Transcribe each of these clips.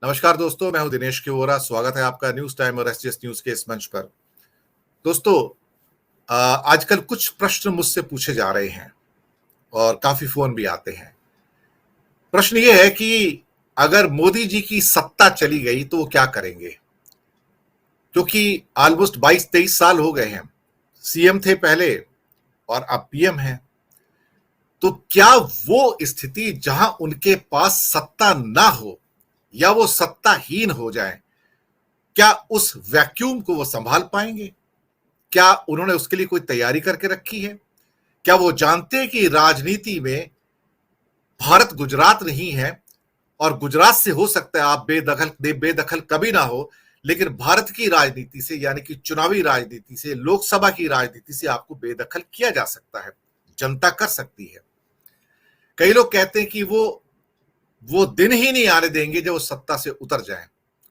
नमस्कार दोस्तों, मैं हूं दिनेश किवोरा। स्वागत है आपका न्यूज टाइम और एसटीएस न्यूज के इस मंच पर। दोस्तों, आजकल कुछ प्रश्न मुझसे पूछे जा रहे हैं और काफी फोन भी आते हैं। प्रश्न ये है कि अगर मोदी जी की सत्ता चली गई तो वो क्या करेंगे, क्योंकि ऑलमोस्ट 22-23 साल हो गए हैं। सीएम थे पहले और अब पीएम हैं। तो क्या वो स्थिति जहां उनके पास सत्ता ना हो या वो सत्ताहीन हो जाए, क्या उस वैक्यूम को वो संभाल पाएंगे? क्या उन्होंने उसके लिए कोई तैयारी करके रखी है? क्या वो जानते हैं कि राजनीति में भारत गुजरात नहीं है और गुजरात से हो सकता है आप बेदखल कभी ना हो, लेकिन भारत की राजनीति से, यानी कि चुनावी राजनीति से, लोकसभा की राजनीति से आपको बेदखल किया जा सकता है। जनता कर सकती है। कई लोग कहते हैं कि वो दिन ही नहीं आने देंगे जब वो सत्ता से उतर जाएं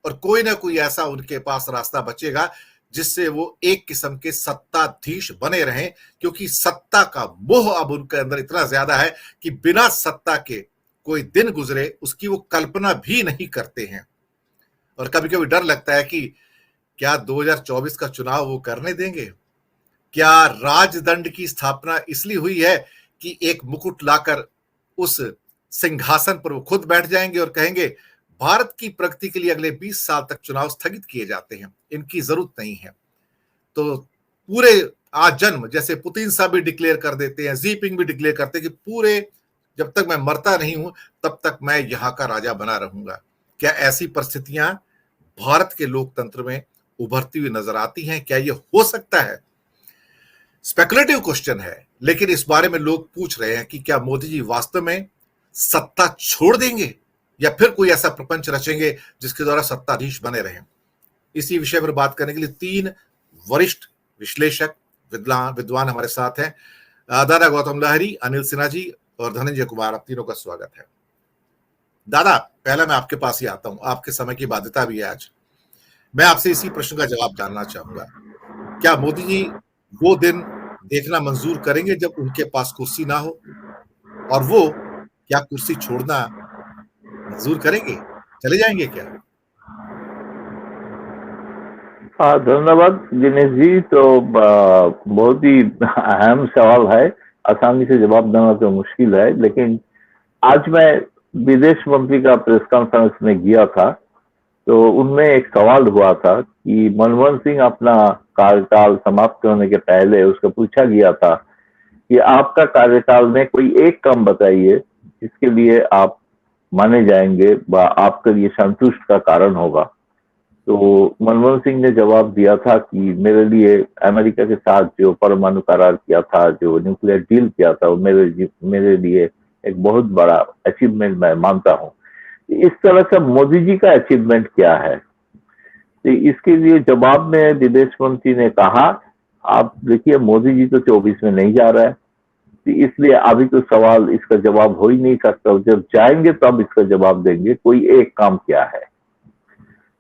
और कोई ना कोई ऐसा उनके पास रास्ता बचेगा जिससे वो एक किस्म के सत्ताधीश बने रहें, क्योंकि सत्ता का मोह अब उनके अंदर इतना ज्यादा है कि बिना सत्ता के कोई दिन गुजरे उसकी वो कल्पना भी नहीं करते हैं। और कभी कभी डर लगता है कि क्या 2024 का चुनाव वो करने देंगे? क्या राजदंड की स्थापना इसलिए हुई है कि एक मुकुट लाकर उस सिंहासन पर वो खुद बैठ जाएंगे और कहेंगे भारत की प्रगति के लिए अगले 20 साल तक चुनाव स्थगित किए जाते हैं, इनकी जरूरत नहीं है? तो पूरे आजन्म, जैसे पुतिन साहब भी डिक्लेयर कर देते हैं, जीपिंग भी डिक्लेयर करते हैं कि पूरे जब तक मैं मरता नहीं हूं तब तक मैं यहां का राजा बना रहूंगा। क्या ऐसी परिस्थितियां भारत के लोकतंत्र में उभरती हुई नजर आती हैं? क्या यह हो सकता है? स्पेकुलेटिव क्वेश्चन है, लेकिन इस बारे में लोग पूछ रहे हैं कि क्या मोदी जी वास्तव में सत्ता छोड़ देंगे या फिर कोई ऐसा प्रपंच रचेंगे जिसके द्वारा सत्ताधीश बने रहें। इसी विषय पर बात करने के लिए तीन वरिष्ठ विश्लेषक विद्वान हमारे साथ हैं। दादा गौतम लहरी, अनिल सिन्हा जी और धनंजय कुमार, आप तीनों का स्वागत है। दादा, पहला मैं आपके पास ही आता हूं, आपके समय की बाध्यता भी है आज। मैं आपसे इसी प्रश्न का जवाब जानना चाहूंगा। क्या मोदी जी वो दिन देखना मंजूर करेंगे जब उनके पास कुर्सी ना हो, और वो क्या कुर्सी छोड़ना मंजूर करेंगे? चले जाएंगे क्या? धन्यवाद दिनेश जी। तो बहुत ही अहम सवाल है, आसानी से जवाब देना तो मुश्किल है, लेकिन आज मैं विदेश मंत्री का प्रेस कॉन्फ्रेंस में गया था, तो उनमें एक सवाल हुआ था कि मनमोहन सिंह अपना कार्यकाल समाप्त करने के पहले उसको पूछा गया था कि आपका कार्यकाल में कोई एक काम बताइए जिसके लिए आप माने जाएंगे व आपके लिए संतुष्ट का कारण होगा। तो मनमोहन सिंह ने जवाब दिया था कि मेरे लिए अमेरिका के साथ जो परमाणु करार किया था, जो न्यूक्लियर डील किया था, वो मेरे लिए एक बहुत बड़ा अचीवमेंट मैं मानता हूँ। इस तरह से मोदी जी का अचीवमेंट क्या है? तो इसके लिए जवाब में विदेश मंत्री ने कहा, आप देखिए मोदी जी तो 24 में नहीं जा रहा है, तो इसलिए अभी तो सवाल इसका जवाब हो ही नहीं सकता, जब जाएंगे तब इसका जवाब देंगे। कोई एक काम क्या है?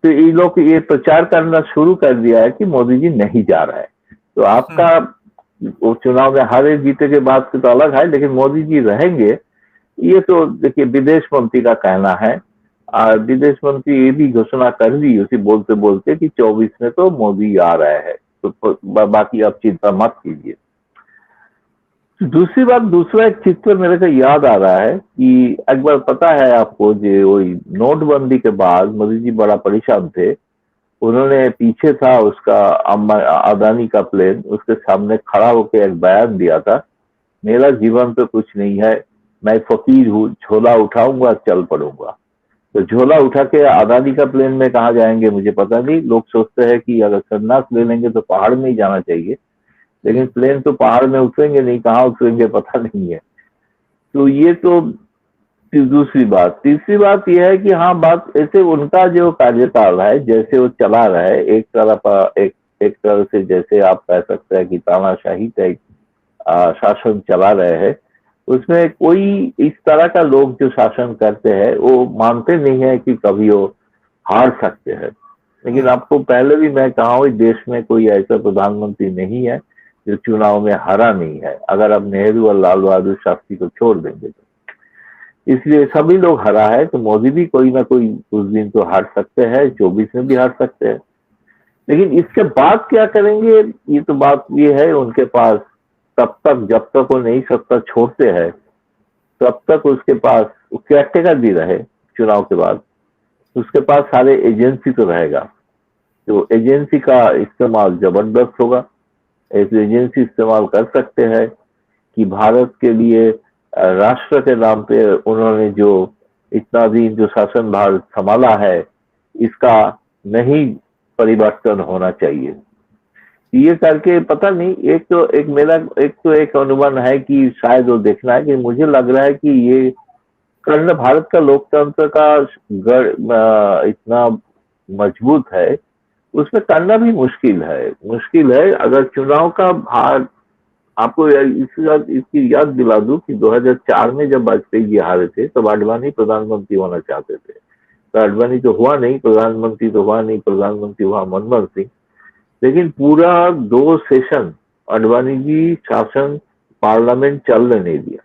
तो ये लोग ये प्रचार करना शुरू कर दिया है कि मोदी जी नहीं जा रहा है। तो आपका वो चुनाव में हारे जीते के बाद तो अलग है, लेकिन मोदी जी रहेंगे ये तो देखिए विदेश मंत्री का कहना है। विदेश मंत्री ये भी घोषणा कर दी उसी बोलते बोलते कि 24 में तो मोदी आ रहे हैं, तो बाकी आप चिंता मत कीजिए। दूसरी बात, दूसरा एक चित्र मेरे को याद आ रहा है कि एक बार पता है आपको, जो वही नोटबंदी के बाद मोदी जी बड़ा परेशान थे। उन्होंने पीछे था उसका अदानी का प्लेन, उसके सामने खड़ा होकर एक बयान दिया था, मेरा जीवन तो कुछ नहीं है, मैं फकीर हूँ, झोला उठाऊंगा चल पड़ूंगा। तो झोला उठा के अदानी का प्लेन में कहाँ जाएंगे मुझे पता नहीं। लोग सोचते हैं कि अगर संन्यास ले लेंगे तो पहाड़ में ही जाना चाहिए, लेकिन प्लेन तो पहाड़ में उतरेंगे नहीं, कहाँ उतरेंगे पता नहीं है। तो ये तो दूसरी बात। तीसरी बात यह है कि हाँ, बात ऐसे उनका जो कार्यकाल है जैसे वो चला रहा है, एक तरह से जैसे आप कह सकते हैं कि तानाशाही टाइप शासन चला रहे हैं, उसमें कोई इस तरह का लोग जो शासन करते हैं वो मानते नहीं है कि कभी वो हार सकते हैं। लेकिन आपको पहले भी मैं कहा हूँ, देश में कोई ऐसा प्रधानमंत्री नहीं है जो चुनाव में हारा नहीं है, अगर आप नेहरू और लाल बहादुर शास्त्री को छोड़ देंगे तो। इसलिए सभी लोग हारा है, तो मोदी भी कोई ना कोई उस दिन तो हार सकते हैं, 24 में भी हार सकते हैं। लेकिन इसके बाद क्या करेंगे, ये तो बात ये है उनके पास, तब तक जब तक वो नहीं सत्ता छोड़ते हैं तब तक उसके पास केयरटेकर भी रहे चुनाव के बाद, उसके पास सारे एजेंसी तो रहेगा, तो एजेंसी का इस्तेमाल जबरदस्त होगा। ऐसे एजेंसी इस्तेमाल कर सकते हैं कि भारत के लिए राष्ट्र के नाम पे उन्होंने जो इतना दिन जो शासन भार संभाला है, इसका नहीं परिवर्तन होना चाहिए। ये करके पता नहीं, एक अनुमान है कि शायद वो देखना है, कि मुझे लग रहा है कि ये करना भारत का लोकतंत्र का इतना मजबूत है, उसमें करना भी मुश्किल है। अगर चुनाव का भार, आपको इसकी याद दिला दूं कि 2004 में जब वाजपेयी जी हारे थे तब आडवाणी प्रधानमंत्री होना चाहते थे, तो आडवाणी तो हुआ नहीं, प्रधानमंत्री तो हुआ नहीं, प्रधानमंत्री हुआ मनमोहन सिंह। लेकिन पूरा 2 सेशन आडवाणी जी शासन पार्लियामेंट चलने नहीं दिया।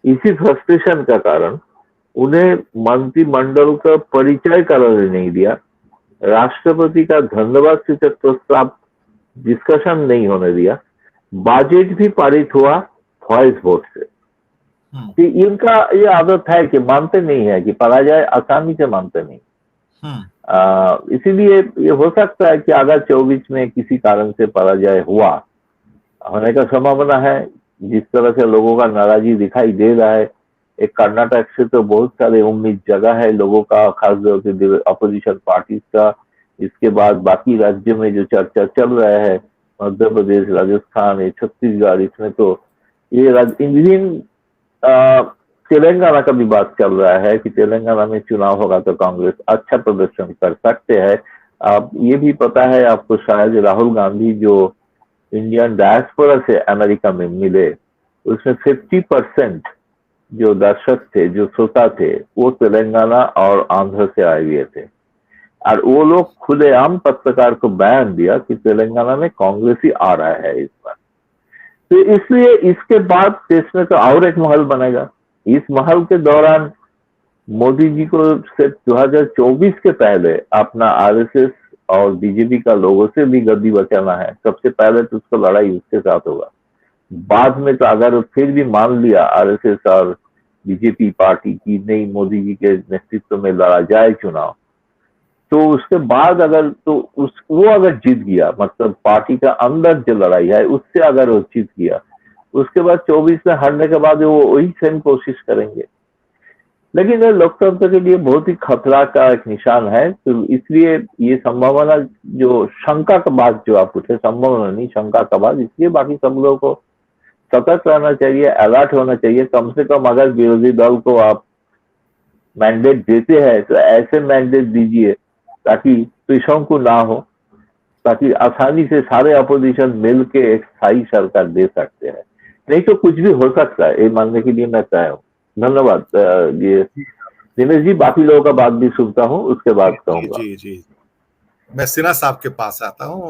इसी फ्रस्ट्रेशन का कारण उन्हें मंत्रिमंडल का परिचय कराने नहीं दिया, राष्ट्रपति का धन्यवाद सूचक प्रस्ताव डिस्कशन नहीं होने दिया, बजट भी पारित हुआ वॉइस वोट से। कि इनका ये आदत है कि मानते नहीं है, कि पराजय आसानी से मानते नहीं। इसीलिए ये हो सकता है कि अगर 24 में किसी कारण से पराजय होने का संभावना है, जिस तरह से लोगों का नाराजगी दिखाई दे रहा है, एक कर्नाटक से तो बहुत सारे उम्मीद जगह है लोगों का, खासतौर से अपोजिशन पार्टी का। इसके बाद बाकी राज्यों में जो चर्चा चल रहा है, मध्य प्रदेश, राजस्थान, छत्तीसगढ़, इसमें तो ये तेलंगाना का भी बात चल रहा है कि तेलंगाना में चुनाव होगा तो कांग्रेस अच्छा प्रदर्शन कर सकते हैं। आप ये भी पता है आपको शायद, राहुल गांधी जो इंडियन डायस्पोरा से अमेरिका में मिले, उसमें 50% जो दर्शक थे, जो श्रोता थे, वो तेलंगाना और आंध्र से आए हुए थे। और वो लोग खुलेआम पत्रकार को बयान दिया कि तेलंगाना में कांग्रेस ही आ रहा है इस बार। तो इसलिए इसके बाद देश में तो और एक महल बनेगा। इस महल के दौरान मोदी जी को सिर्फ 2024 के पहले अपना आरएसएस और बीजेपी का लोगों से भी गद्दी बचाना है। सबसे पहले तो उसको लड़ाई उसके साथ होगा। बाद में तो अगर फिर भी मान लिया आरएसएस और बीजेपी पार्टी की नहीं, मोदी जी के नेतृत्व में लड़ा जाए चुनाव, तो उसके बाद अगर वो अगर जीत गया, मतलब पार्टी का अंदर जो लड़ाई है उससे अगर वो जीत गया, उसके बाद 24 में हारने के बाद वो वही सेम कोशिश करेंगे। लेकिन लोकतंत्र के लिए बहुत ही खतरा का एक निशान है। तो इसलिए ये संभावना, जो शंका का बात जो आप पूछे, संभावना नहीं शंका का बात, इसलिए बाकी सब लोगों को सतर्क रहना चाहिए, अलर्ट होना चाहिए। कम से कम अगर विरोधी दल को आप मैंडेट देते हैं तो ऐसे मैंडेट दीजिए ताकि त्रिशंकु ना हो, ताकि आसानी से सारे अपोजिशन मिल के एक स्थायी सरकार दे सकते हैं। नहीं तो कुछ भी हो सकता है, ये मानने के लिए मैं तय हूँ। धन्यवाद। ये दिनेश जी, बाकी लोगों का बात भी सुनता हूँ, उसके बाद कहूंगा। जी, मैं सिन्हा साहब के पास आता हूँ।